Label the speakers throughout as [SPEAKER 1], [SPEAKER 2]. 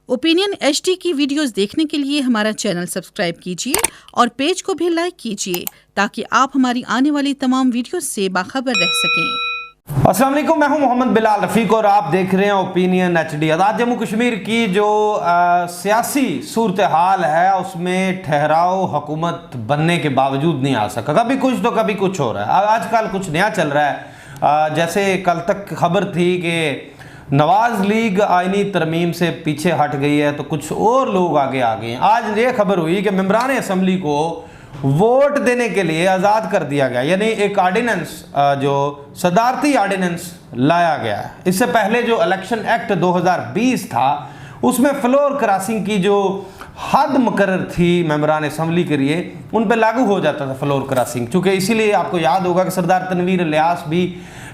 [SPEAKER 1] Opinion HD की videos देखने के लिए हमारा चैनल सब्सक्राइब कीजिए और पेज को भी लाइक कीजिए ताकि आप हमारी आने वाली तमाम वीडियोस से बाखबर रह सकें।
[SPEAKER 2] अस्सलाम वालेकुम, मैं हूं मोहम्मद बिलाल रफ़ीक और आप देख रहे हैं ओपिनियन एचडी। आज़ाद जम्मू कश्मीर की जो सियासी सूरत हाल है उसमें ठहराव हुकूमत बनने के बावजूद नहीं आ सका। कभी कुछ तो कभी कुछ हो रहा है। आजकल कुछ नया चल रहा है। जैसे कल तक खबर थी कि नवाज लीग आईनी तरमीम से पीछे हट गई है तो कुछ और लोग आगे आ गए हैं। आज ये खबर हुई कि मेंबरान असम्बली को वोट देने के लिए आज़ाद कर दिया गया, यानी एक आर्डिनेंस जो सदारती आर्डिनेंस लाया गया है। इससे पहले जो इलेक्शन एक्ट 2020 था उसमें फ्लोर क्रॉसिंग की जो हद मुकर्रर थी मेंबरान असम्बली के लिए उन पर लागू हो जाता था फ्लोर क्रॉसिंग। चूँकि इसीलिए आपको याद होगा कि सरदार तनवीर इलियास भी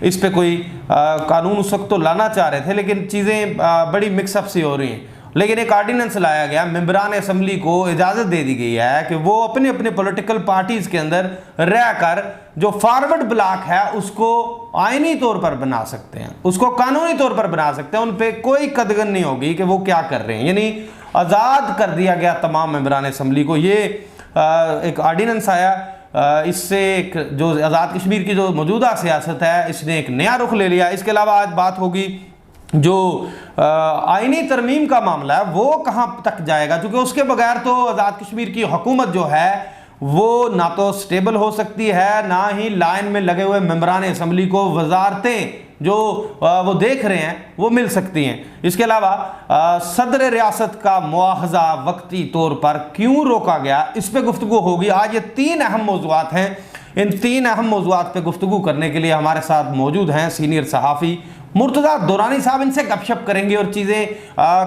[SPEAKER 2] इस पे कोई कानून उस वक्त तो लाना चाह रहे थे, लेकिन चीज़ें बड़ी मिक्सअप सी हो रही हैं। लेकिन एक आर्डिनेंस लाया गया, मेंबरान असम्बली को इजाज़त दे दी गई है कि वो अपने अपने पॉलिटिकल पार्टीज़ के अंदर रहकर जो फॉरवर्ड ब्लॉक है उसको आईनी तौर पर बना सकते हैं, उसको कानूनी तौर पर बना सकते हैं। उन पर कोई कदगन नहीं होगी कि वो क्या कर रहे हैं। यानी आज़ाद कर दिया गया तमाम मेंबरान असम्बली को। ये एक आर्डिनेंस आया, इससे एक जो आज़ाद कश्मीर की जो मौजूदा सियासत है इसने एक नया रुख ले लिया। इसके अलावा आज बात होगी जो आईनी तरमीम का मामला है वो कहाँ तक जाएगा, क्योंकि उसके बगैर तो आज़ाद कश्मीर की हुकूमत जो है वो ना तो स्टेबल हो सकती है, ना ही लाइन में लगे हुए मेंबरान असम्बली को वजारतें जो वो देख रहे हैं वो मिल सकती हैं। इसके अलावा सदर रियासत का मुआवजा वक्ती तौर पर क्यों रोका गया, इस पर गुफ्तगू होगी। आज ये तीन अहम मौज़ूआत हैं। इन तीन अहम मौज़ूआत पे गुफ्तगू करने के लिए हमारे साथ मौजूद हैं सीनियर सहाफ़ी मुर्तज़ा दुरानी साहब। इनसे गपशप करेंगे और चीज़ें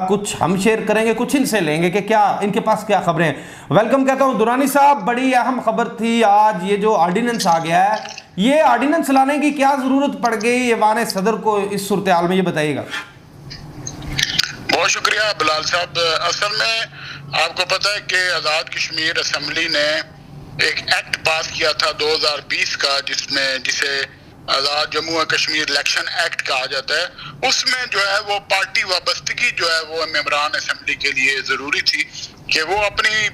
[SPEAKER 2] कुछ हम शेयर करेंगे, कुछ इनसे लेंगे कि क्या इनके पास क्या खबरें हैं। वेलकम कहता हूँ दुरानी साहब। बड़ी अहम खबर थी आज, ये जो ऑर्डिनेंस आ गया है, ये ऑर्डिनेंस लाने की क्या ज़रूरत पड़ गई ऐवान सदर को इस सूरत हाल में, ये बताइएगा।
[SPEAKER 3] बहुत शुक्रिया बिलाल साहब। असल में आपको पता है कि आज़ाद कश्मीर असम्बली ने एक एक्ट पास किया था 2020 का जिसे आज़ाद जम्मू और कश्मीर इलेक्शन एक्ट कहा जाता है। उसमें जो है वो पार्टी वाबस्तगी जो है वो मेंबरान असम्बली के लिए ज़रूरी थी कि वो अपनी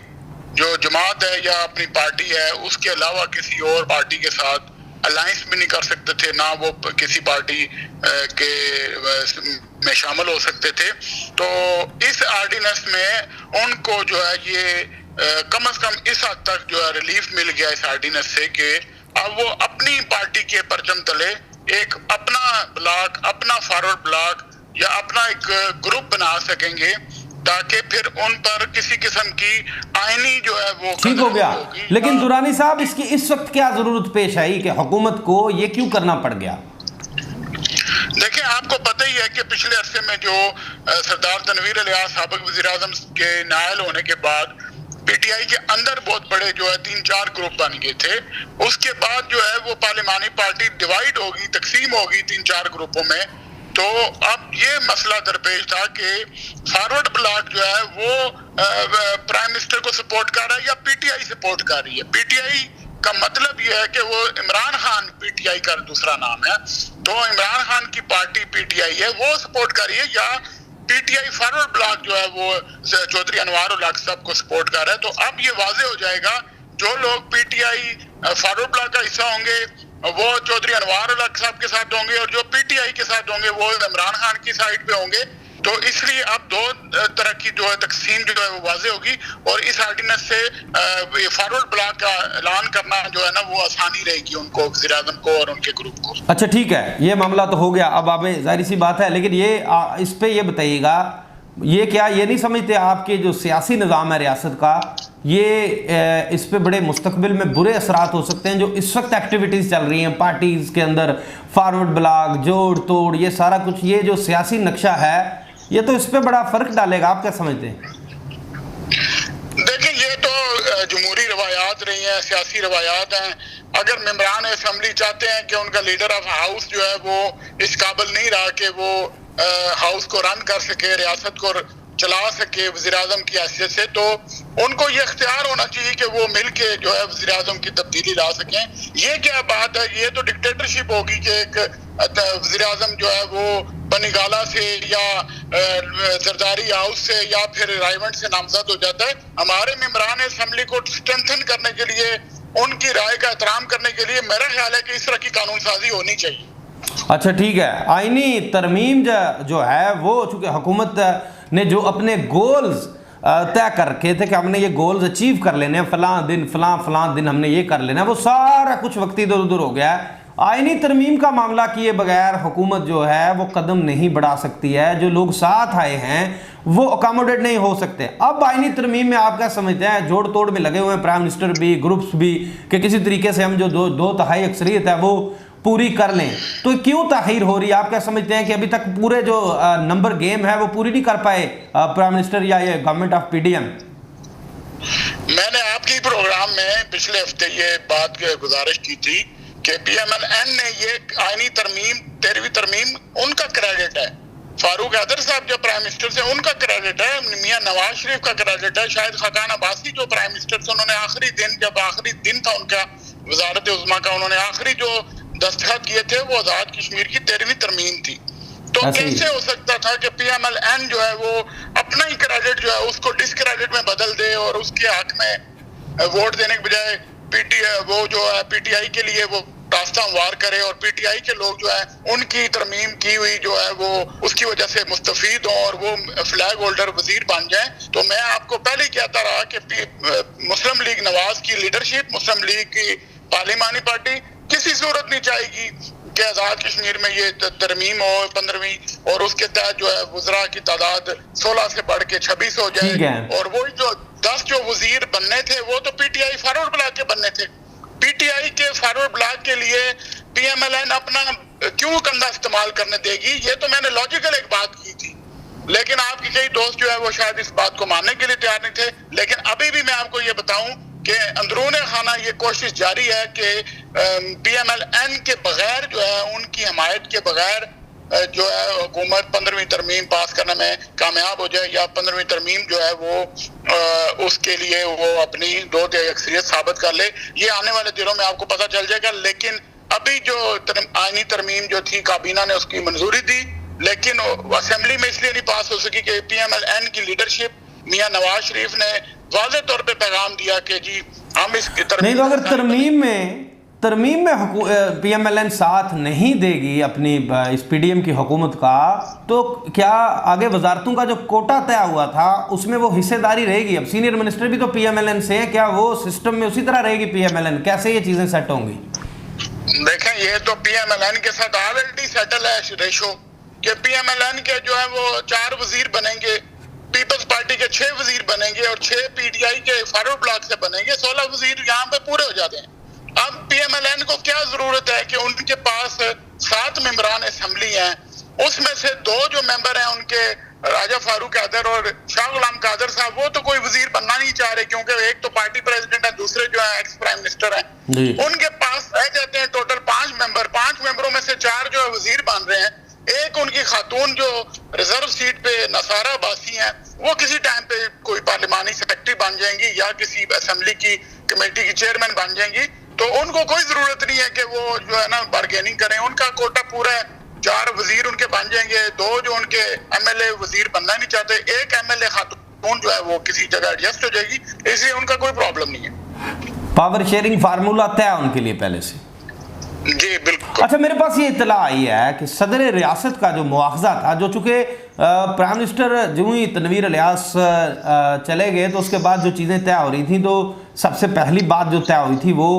[SPEAKER 3] जो जमात है या अपनी पार्टी है उसके अलावा किसी और पार्टी के साथ अलायंस भी नहीं कर सकते थे, ना वो किसी पार्टी में शामिल हो सकते थे। तो इस ऑर्डिनेंस में उनको जो है ये कम से कम इस हद तक जो है रिलीफ मिल गया इस ऑर्डिनेंस से कि अब वो अपनी पार्टी के परचम तले एक अपना ब्लॉक, अपना फॉरवर्ड ब्लॉक या अपना एक ग्रुप बना सकेंगे ताकि फिर उन पर किसी किस्म की आईनी जो है वो
[SPEAKER 2] ठीक हो गया। लेकिन दुरानी साहब इसकी इस वक्त क्या जरूरत पेश आई कि हुकूमत को ये क्यों करना पड़ गया?
[SPEAKER 3] देखिए, आपको पता ही है कि पिछले अरसे में जो सरदार तनवीर इलियास साबिक वज़ीर-ए-आज़म के नायल होने के बाद पीटीआई के अंदर बहुत बड़े जो है 3-4 ग्रुप बन गए थे। उसके बाद जो है वो पार्लिमानी पार्टी डिवाइड होगी, तकसीम होगी 3-4 ग्रुपों में। तो अब ये मसला दरपेश था कि फॉरवर्ड ब्लॉक जो है वो प्राइम मिनिस्टर को सपोर्ट कर रहा है या पीटीआई सपोर्ट कर रही है। पीटीआई का मतलब ये है कि वो इमरान खान पीटीआई का दूसरा नाम है, तो इमरान खान की पार्टी पीटीआई है, वो सपोर्ट कर रही है, या पीटीआई फॉरवर्ड ब्लॉक जो है वो चौधरी अनवार उल हक साहब को सपोर्ट कर रहा है। तो अब ये वाजे हो जाएगा जो लोग पीटीआई फॉरवर्ड ब्लॉक का हिस्सा होंगे वो चौधरी अनवार उल हक साहब के साथ होंगे और जो पीटीआई के साथ होंगे वो इमरान खान की साइड पे होंगे। तो इसलिए अब दो तरह की जो है तकसीम जो है वो वाजे होगी और इस ऑर्डिनेंस से फॉरवर्ड ब्लॉक का ऐलान करना जो है ना वो आसानी रहेगी उनको, वज़ीर-ए-आज़म को और उनके ग्रुप को।
[SPEAKER 2] अच्छा ठीक है, ये मामला तो हो गया। अब हमें जाहिर सी बात है, लेकिन ये इस पे ये बताइएगा, ये क्या ये नहीं समझते आपके जो सियासी निज़ाम है रियासत का, ये इस पे बड़े मुस्तकबिल में बुरे असरात हो सकते हैं? जो इस वक्त एक्टिविटीज़ चल रही हैं पार्टीज़ के अंदर, फॉरवर्ड ब्लॉक, जोड़ तोड़, ये सारा कुछ, ये जो सियासी नक्शा है ये तो इस पे बड़ा फर्क डालेगा। आप क्या समझते हैं?
[SPEAKER 3] देखिए, ये तो जमहूरी रवायात रही हैं, सियासी रवायात हैं। अगर मेंबरान असम्बली चाहते हैं कि उनका लीडर ऑफ हाउस जो है वो इस काबिल नहीं रहा कि वो हाउस को रन कर सके, रियासत को चला सके वज़ीर-ए-आज़म की हैसियत से, तो उनको ये इख्तियार होना चाहिए कि वो मिल के जो है वज़ीर-ए-आज़म की तब्दीली ला सकें। ये क्या बात है, ये तो डिक्टेटरशिप होगी कि एक वज़ीर आज़म जो है वो बनीगाला से या जरदारी हाउस से या फिर रायवंड से नामजद हो जाता है। हमारे मेंबरान असेंबली को स्ट्रेंथन करने के लिए, उनकी राय का एहतराम करने के लिए मेरा ख्याल है कि इस तरह की कानून साजी होनी चाहिए।
[SPEAKER 2] अच्छा ठीक है, आईनी तरमीम जो है वो चूंकि हुकूमत ने जो अपने गोल्स तय कर रखे थे कि हमने ये गोल्स अचीव कर लेने हैं, फलां दिन हमने ये कर लेना है, वो सारा कुछ वक्त इधर उधर हो गया है। आईनी तरमीम का मामला किए बगैर हुकूमत जो है वो कदम नहीं बढ़ा सकती है। जो लोग साथ आए हैं वो अकोमोडेट नहीं हो सकते। अब आईनी तरमीम में आप क्या समझते हैं, जोड़ तोड़ में लगे हुए हैं प्राइम मिनिस्टर भी, ग्रुप्स भी, कि किसी तरीके से हम जो दो तिहाई अक्सरियत है वो पूरी कर लें, तो क्यों ताखीर हो रही है? आप क्या समझते हैं कि अभी तक पूरे जो नंबर गेम है वो पूरी नहीं कर पाए प्राइम मिनिस्टर या ये गवर्नमेंट ऑफ पीडीएम?
[SPEAKER 3] मैंने आपके प्रोग्राम में पिछले हफ्ते ये बात गुजारिश की थी कि पीएमएलएन ने ये आईनी तरमीम 13वीं तरमीम उनका क्रेडिट है, फारूक हैदर साहब जो प्राइम मिनिस्टर से उनका क्रेडिट है, मियां नवाज शरीफ का क्रेडिट है, शायद खाकान अब्बासी जो प्राइम मिनिस्टर से उन्होंने आखिरी दिन था उनका वजारत उज़्मा का, उन्होंने आखिरी जो दस्तखत किए थे वो आजाद कश्मीर की 13वीं तरमीम थी। तो कैसे हो सकता था कि पीएमएलएन जो है वो अपना ही क्रेडिट जो है उसको डिसक्रेडिट में बदल दे और उसके हक में वोट देने के बजाय पीटीआई के लिए वो रास्ता हमवार करे और पीटीआई के लोग जो है उनकी तरमीम की हुई जो है वो उसकी वजह से मुस्तफीद हो और वो फ्लैग होल्डर वजीर बन जाए। तो मैं आपको पहले ही कहता रहा कि मुस्लिम लीग नवाज की लीडरशिप, मुस्लिम लीग की पार्लिमानी पार्टी किसी सूरत नहीं चाहेगी कि आजाद कश्मीर में ये तरमीम हो 15वीं और उसके तहत जो है वज़रा की तादाद 16 से बढ़ के 26 हो जाए। और वो जो 10 जो वजीर बनने थे वो तो पीटीआई फॉरवर्ड ब्लॉक के बनने थे। पीटीआई के फॉरवर्ड ब्लॉक के लिए पीएमएलएन अपना क्यों कंधा इस्तेमाल करने देगी? ये तो मैंने लॉजिकल एक बात की थी, लेकिन आपके कई दोस्त जो है वो शायद इस बात को मानने के लिए तैयार नहीं थे। लेकिन अभी भी मैं आपको ये बताऊं कि अंदरूने खाना ये कोशिश जारी है कि पीएमएलएन के बगैर जो है, उनकी हमायत के बगैर जो है हुकूमत 15वीं तरमीम पास करने में कामयाब हो जाए या 15वीं तरमीम जो है वो उसके लिए वो अपनी दो तिहाई अक्सरियत साबित कर ले। ये आने वाले दिनों में आपको पता चल जाएगा। लेकिन अभी जो आईनी तरमीम जो थी काबीना ने उसकी मंजूरी दी, लेकिन असेंबली में इसलिए नहीं पास हो सकी कि पीएमएलएन की लीडरशिप मियां नवाज शरीफ ने वाज़ेह तौर पे पैगाम दिया कि जी हम इस
[SPEAKER 2] नहीं, तो अगर तरमीम में पीएमएलएन साथ नहीं देगी अपनी इस पीडीएम की हुकूमत का, तो क्या आगे वजारतों का जो कोटा तय हुआ था उसमें वो हिस्सेदारी रहेगी? अब सीनियर मिनिस्टर भी तो पीएमएलएन से है, क्या वो सिस्टम में उसी तरह रहेगी पीएमएलएन? कैसे ये चीजें सेट होंगी?
[SPEAKER 3] देखें, ये तो पीएमएलएन के साथ ऑलरेडी सेटल है रेशो कि पीएमएलएन के जो है वो 4 वजीर बनेंगे, पीपल्स पार्टी के 6 वजीर बनेंगे और 6 पीटीआई के फॉरवर्ड ब्लॉक से बनेंगे। 16 वजीर यहाँ पे पूरे हो जाते हैं। अब पीएमएलएन को क्या जरूरत है कि उनके पास 7 मेंबरान असेंबली हैं, उसमें से 2 जो मेंबर हैं उनके राजा फारूक हैदर और शाह गुलाम कादर साहब, वो तो कोई वजीर बनना नहीं चाह रहे क्योंकि एक तो पार्टी प्रेसिडेंट है, दूसरे जो है एक्स प्राइम मिनिस्टर हैं। उनके पास रह जाते हैं टोटल 5 मेंबर। 5 मेंबरों में से 4 जो है वजीर बन रहे हैं। एक उनकी खातून जो रिजर्व सीट पे नसारा बासी हैं, वो किसी टाइम पे कोई पार्लिमानी सेक्रेटरी बन जाएंगी या किसी असेंबली की कमेटी की चेयरमैन बन जाएंगी। तो उनको कोई जरूरत नहीं है कि वो जो है ना बार्गेनिंग करें, उनका कोटा पूरा है। 4 वजीर उनके बन जाएंगे, 2 जो उनके एमएलए वजीर बनना नहीं चाहते, एक एमएलए खातून जो है वो किसी जगह एडजस्ट हो जाएगी, इसलिए उनका कोई प्रॉब्लम नहीं है।
[SPEAKER 2] पावर शेयरिंग फार्मूला तय है उनके लिए पहले से।
[SPEAKER 3] जी बिल्कुल।
[SPEAKER 2] अच्छा, मेरे पास ये इत्तला आई है कि सदर रियासत का जो मुआवजा था, जो चूंकि प्राइम मिनिस्टर जो ही तनवीर इलियास चले गए तो उसके बाद जो चीज़ें तय हो रही थी, तो सबसे पहली बात जो तय हुई थी वो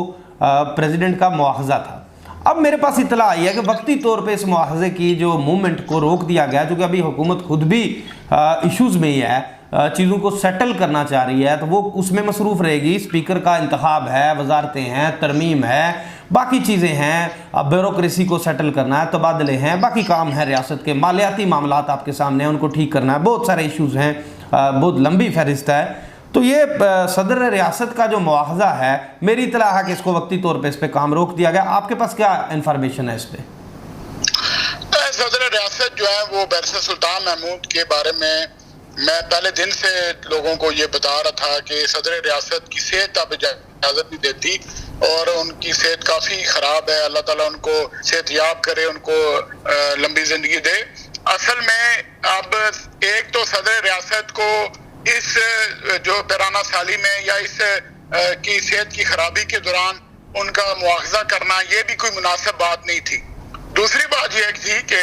[SPEAKER 2] प्रेसिडेंट का मुआवजा था। अब मेरे पास इत्तला आई है कि वक्ती तौर पे इस मुआवजे की जो मूवमेंट को रोक दिया गया, क्योंकि अभी हुकूमत खुद भी इश्यूज़ में ही है, चीज़ों को सेटल करना चाह रही है, तो वो उसमें मसरूफ़ रहेगी। स्पीकर का इंतखाब है, वजारतें हैं, तरमीम है, बाकी चीज़ें हैं, ब्यूरोक्रेसी को सेटल करना है, तबादले हैं, बाकी काम है रियासत के, मालियाती मामलात आपके सामने हैं, उनको ठीक करना है, बहुत सारे इश्यूज़ हैं, बहुत लंबी फहरिस्त है। तो ये सदर रियासत का जो मुआवजा है, मेरी इत्तला है कि इसको वक्ती तौर पे इस पे काम रोक दिया गया। आपके पास क्या इंफॉर्मेशन है इस पे?
[SPEAKER 3] सदर रियासत जो है वो बैरिस्टर सुल्तान महमूद के बारे में मैं पहले दिन से लोगों को ये बता रहा था कि सदर रियासत की सेहत अब इजाजत नहीं देती और उनकी सेहत काफ़ी ख़राब है। अल्लाह ताला उनको सेहतयाब करे, उनको लंबी ज़िंदगी दे। असल में अब एक तो सदर रियासत को इस जो पैराना साली में या इस की सेहत की खराबी के दौरान उनका मुआवजा करना ये भी कोई मुनासिब बात नहीं थी। दूसरी बात यह थी कि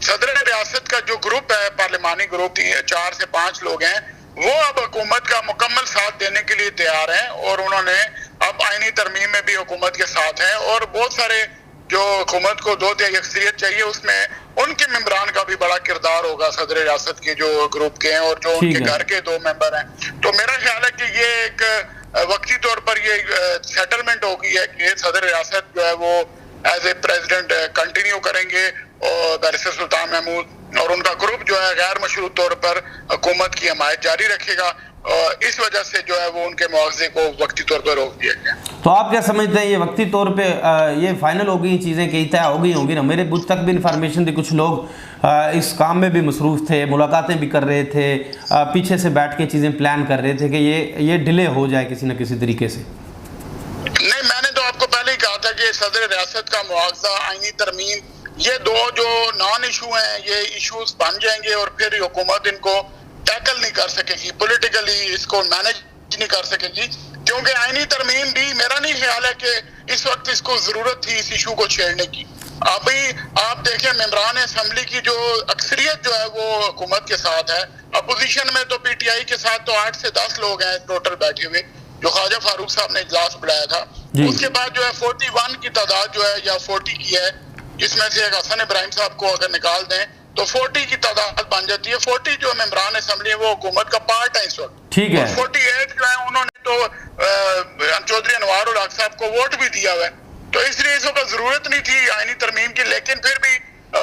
[SPEAKER 3] सदर रियासत का जो ग्रुप है, पार्लिमानी ग्रुप 4 से 5 लोग हैं, वो अब हुकूमत का मुकम्मल साथ देने के लिए तैयार हैं और उन्होंने अब आईनी तरमीम में भी हुकूमत के साथ हैं। और बहुत सारे जो हुकूमत को 2/3 अक्सरियत चाहिए, उसमें उनके मेंबरान का भी बड़ा किरदार होगा सदर रियासत के जो ग्रुप के हैं और जो उनके घर के 2 मेंबर हैं। तो मेरा ख्याल है कि ये एक वक्ती तौर पर ये सेटलमेंट हो गई है कि सदर रियासत जो है वो एज ए प्रेसिडेंट कंटिन्यू करेंगे और बैरिस्टर सुल्तान महमूद और उनका ग्रुप जो है गैर मशरूत तौर पर हुकूमत की हमायत जारी रखेगा। और इस वजह से जो है वो उनके मुआवजे को वक्ती तौर पर रोक दिया गया।
[SPEAKER 2] तो आप क्या समझते हैं ये वक्ती तौर पे ये फाइनल हो गई चीज़ें, कई तय हो गई होंगी ना? मेरे बुझ तक भी इन्फॉर्मेशन थी, कुछ लोग इस काम में भी मसरूफ़ थे, मुलाकातें भी कर रहे थे, पीछे से बैठ के चीज़ें प्लान कर रहे थे कि ये डिले हो जाए किसी न किसी तरीके से।
[SPEAKER 3] नहीं, मैंने तो आपको पहले ही कहा था कि सदर रियासत का मुआवजा, आईनी तरमीम, ये 2 जो नॉन इशू हैं, ये इशूज बन जाएंगे और फिर हुकूमत इनको टैकल नहीं कर सकेगी, पॉलिटिकली इसको मैनेज नहीं कर सकेगी। क्योंकि आईनी तरमीम भी मेरा नहीं ख्याल है कि इस वक्त इसको जरूरत थी इस इशू को छेड़ने की। अभी आप देखें मेंबरान असेंबली की जो अक्सरियत जो है वो हुकूमत के साथ है। अपोजिशन में तो पीटीआई के साथ तो 8 से 10 लोग हैं टोटल बैठे हुए, जो ख्वाजा फारूक साहब ने इजलास बुलाया था। उसके बाद जो है 41 की तादाद जो है या 40 की है, जिसमें से एक हसन इब्राहिम साहब को अगर निकाल दें तो 40 की तादाद बन जाती है। 40 जो मेंबरान असेंबली है वो हुकूमत का पार्ट है इस वक्त।
[SPEAKER 2] ठीक है।
[SPEAKER 3] 48 जो है उन्होंने तो चौधरी अनवार उल हक साहब को वोट भी दिया हुआ है, तो इसलिए इस वक्त जरूरत नहीं थी आईनी तरमीम की। लेकिन फिर भी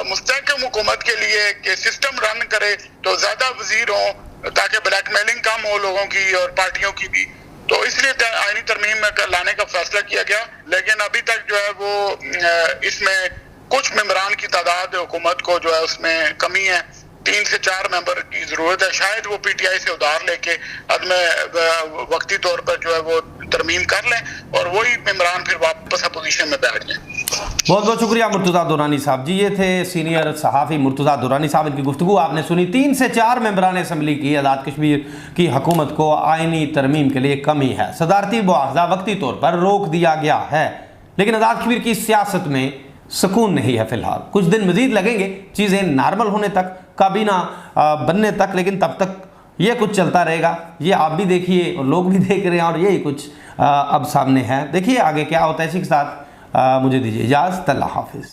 [SPEAKER 3] मुस्तहकम हुकूमत के लिए कि सिस्टम रन करे तो ज्यादा वजीर हों ताकि ब्लैकमेलिंग कम हो लोगों की और पार्टियों की भी, तो इसलिए आईनी तरमीम लाने का फैसला किया गया। लेकिन अभी तक जो है वो इसमें कुछ मेंबरान की तादाद हुकूमत को जो है उसमें कमी है, 3 से 4 मेंबर की जरूरत है। शायद वो पीटीआई से उधार लेके अदम वक्ती तौर पर जो है वो तरमीम कर लें और वही मेंबरान फिर वापस अपोजिशन में बैठ जाए।
[SPEAKER 2] बहुत बहुत शुक्रिया मुर्तज़ा दुरानी साहब जी। ये थे सीनियर सहाफ़ी मुर्तज़ा दुरानी साहब। इनकी गुफ्तगू आपने सुनी। 3 से 4 मेंबरान असम्बली की आज़ाद कश्मीर की हुकूमत को आइनी तरमीम के लिए कमी है। सदारती मुआवजा वक्ती तौर पर रोक दिया गया है, लेकिन आज़ाद कश्मीर की सियासत में सुकून नहीं है फ़िलहाल। कुछ दिन मज़ीद लगेंगे चीज़ें नॉर्मल होने तक, काबीना बनने तक, लेकिन तब तक ये कुछ चलता रहेगा। ये आप भी देखिए और लोग भी देख रहे हैं और यही कुछ अब सामने है। देखिए आगे क्या होता है। इसी के साथ मुझे दीजिए इजाज़त। अल्लाह हाफ़िज़।